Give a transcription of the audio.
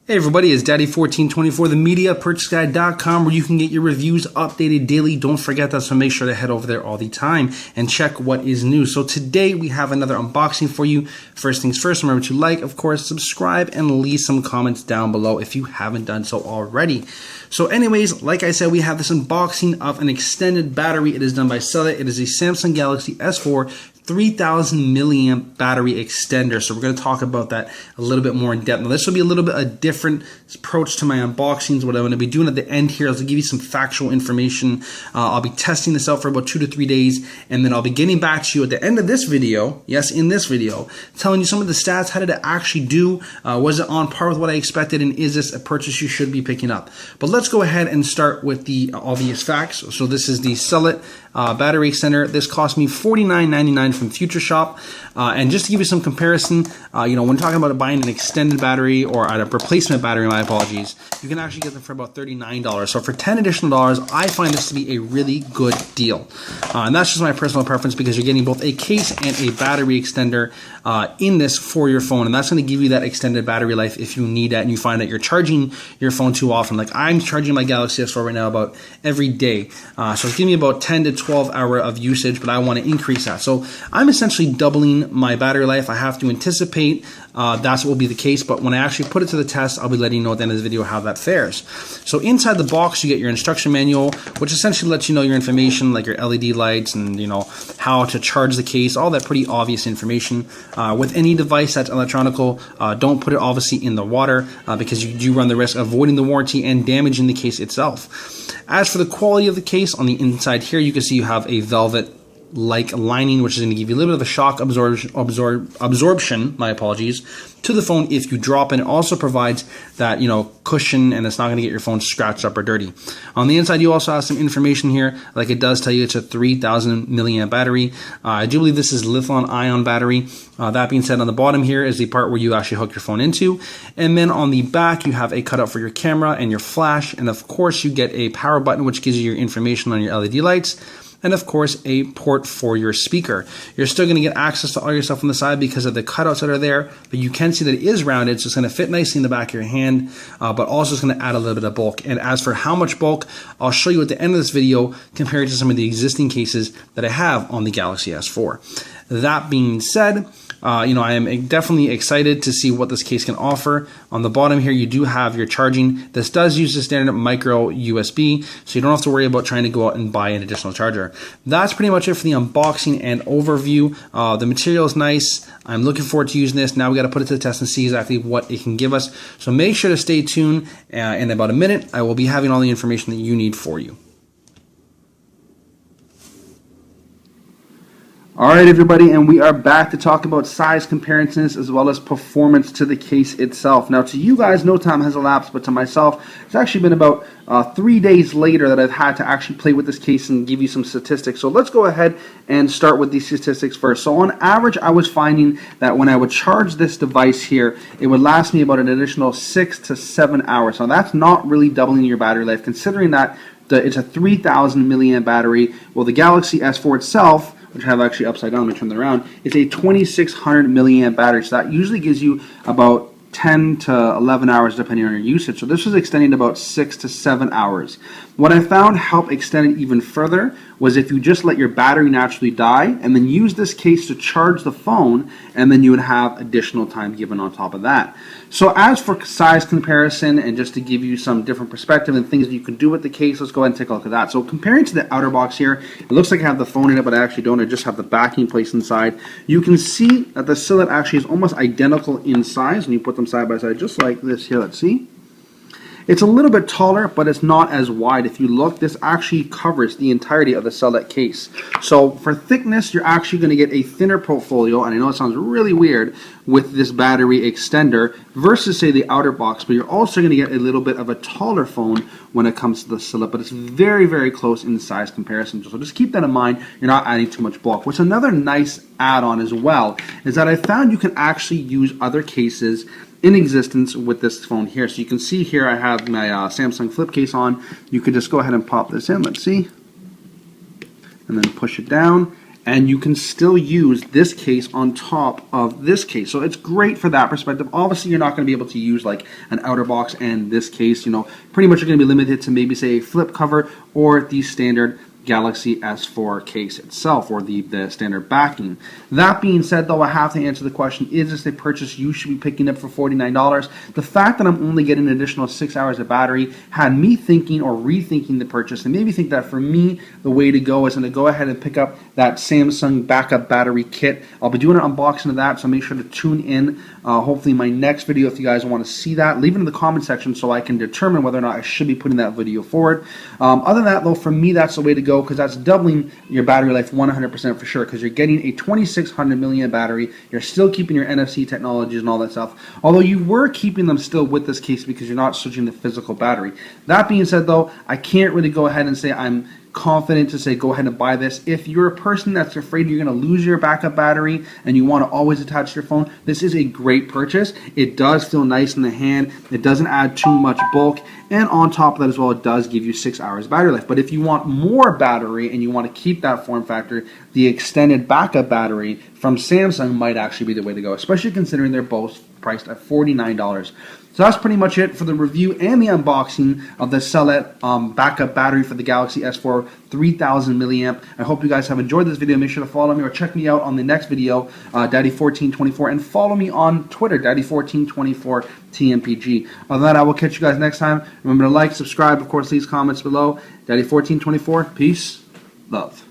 Hey everybody, it's Daddy1424, the media, purchaseguide.com, where you can get your reviews updated daily. Don't forget that, so make sure to head over there all the time and check what is new. So today we have another unboxing for you. First things first, remember to like, of course, subscribe, and leave some comments down below if you haven't done so already. So anyways, like I said, we have this unboxing of an extended battery. It is done by Cellit. It is a Samsung Galaxy S4 3000 milliamp battery extender. So we're going to talk about that a little bit more in depth. Now this will be a little bit a different approach to my unboxings. What I'm going to be doing at the end here is to give you some factual information. I'll be testing this out for about 2 to 3 days, and then I'll be getting back to you at the end of this video, yes, in this video, telling you some of the stats. How did it actually do? Was it on par with what I expected, and is this a purchase you should be picking up? But let's go ahead and start with the obvious facts. So this is the Cellit battery extender. This cost me $49.99 from Future Shop. And just to give you some comparison, when talking about buying an extended battery or a replacement battery, my apologies, you can actually get them for about $39. So for $10 additional dollars, I find this to be a really good deal. And that's just my personal preference, because you're getting both a case and a battery extender in this for your phone. And that's going to give you that extended battery life if you need that and you find that you're charging your phone too often. Like I'm charging my Galaxy S4 right now about every day. So it's giving me about 10 to 12 hour of usage, but I want to increase that. So I'm essentially doubling my battery life. I have to anticipate that's what will be the case, but when I actually put it to the test, I'll be letting you know at the end of the video how that fares. So inside the box, you get your instruction manual, which essentially lets you know your information, like your LED lights and how to charge the case, all that pretty obvious information. With any device that's electronical, don't put it obviously in the water because you do run the risk of voiding the warranty and damaging the case itself. As for the quality of the case, on the inside here, you can see you have a velvet like lining, which is going to give you a little bit of a shock absorption, my apologies, to the phone if you drop it. It also provides that cushion, and it's not going to get your phone scratched up or dirty. On the inside, you also have some information here, like it does tell you it's a 3000 milliamp battery. I do believe this is lithium-ion battery. That being said, on the bottom here is the part where you actually hook your phone into, and then on the back you have a cutout for your camera and your flash, and of course you get a power button which gives you your information on your LED lights, and of course a port for your speaker. You're still going to get access to all your stuff on the side because of the cutouts that are there, but you can see that it is rounded, so it's going to fit nicely in the back of your hand, but also it's going to add a little bit of bulk. And as for how much bulk, I'll show you at the end of this video compared to some of the existing cases that I have on the Galaxy S4. That being said, I am definitely excited to see what this case can offer. On the bottom here, you do have your charging. This does use the standard micro USB, so you don't have to worry about trying to go out and buy an additional charger. That's pretty much it for the unboxing and overview. The material is nice. I'm looking forward to using this. Now we got to put it to the test and see exactly what it can give us. So make sure to stay tuned. In about a minute, I will be having all the information that you need for you. Alright everybody, and we are back to talk about size comparisons as well as performance to the case itself. Now to you guys, no time has elapsed, but to myself, it's actually been about 3 days later that I've had to actually play with this case and give you some statistics. So let's go ahead and start with these statistics first. So on average, I was finding that when I would charge this device here, it would last me about an additional 6 to 7 hours. So that's not really doubling your battery life, considering that it's a 3000 milliamp battery. Well, the Galaxy S4 itself, which I have actually upside down, let me turn that around, it's a 2600 milliamp battery. So that usually gives you about 10 to 11 hours depending on your usage. So this was extending to about 6 to 7 hours. What I found helped extend it even further was if you just let your battery naturally die and then use this case to charge the phone, and then you would have additional time given on top of that. So as for size comparison, and just to give you some different perspective and things that you can do with the case, let's go ahead and take a look at that. So comparing to the outer box here, it looks like I have the phone in it, but I actually don't. I just have the backing placed inside. You can see that the Cellit actually is almost identical in size when you put them side by side, just like this here. Let's see. It's a little bit taller, but it's not as wide. If you look, this actually covers the entirety of the Cellit case. So for thickness, you're actually going to get a thinner portfolio, and I know it sounds really weird with this battery extender versus, say, the outer box, but you're also going to get a little bit of a taller phone when it comes to the Cellit, but it's very, very close in size comparison. So just keep that in mind. You're not adding too much bulk. What's another nice add-on as well is that I found you can actually use other cases in existence with this phone here. So you can see here I have my Samsung flip case on. You could just go ahead and pop this in. Let's see. And then push it down. and you can still use this case on top of this case. So it's great for that perspective. Obviously, you're not going to be able to use like an outer box and this case, pretty much you're going to be limited to maybe say a flip cover or the standard Galaxy S4 case itself, or the standard backing. That being said, though, I have to answer the question, is this a purchase you should be picking up for $49? The fact that I'm only getting an additional 6 hours of battery had me thinking or rethinking the purchase, and maybe think that for me, the way to go is going to go ahead and pick up that Samsung backup battery kit. I'll be doing an unboxing of that, so make sure to tune in. Hopefully my next video, if you guys want to see that, leave it in the comment section so I can determine whether or not I should be putting that video forward. Other than that, though, for me, that's the way to go, because that's doubling your battery life 100% for sure, because you're getting a 2600 milliamp battery. You're still keeping your NFC technologies and all that stuff, although you were keeping them still with this case because you're not switching the physical battery. That being said, though, I can't really go ahead and say I'm confident to say go ahead and buy this. If you're a person that's afraid you're going to lose your backup battery and you want to always attach your phone, this is a great purchase. It does feel nice in the hand. It doesn't add too much bulk, and on top of that as well, it does give you 6 hours battery life. But if you want more battery and you want to keep that form factor, the extended backup battery from Samsung might actually be the way to go, especially considering they're both priced at $49. So that's pretty much it for the review and the unboxing of the Cellet backup battery for the Galaxy S4 3000 milliamp. I hope you guys have enjoyed this video. Make sure to follow me or check me out on the next video, Daddy1424, and follow me on Twitter, Daddy1424 TMPG. Other than that, I will catch you guys next time. Remember to like, subscribe, of course, leave comments below. Daddy1424, peace, love.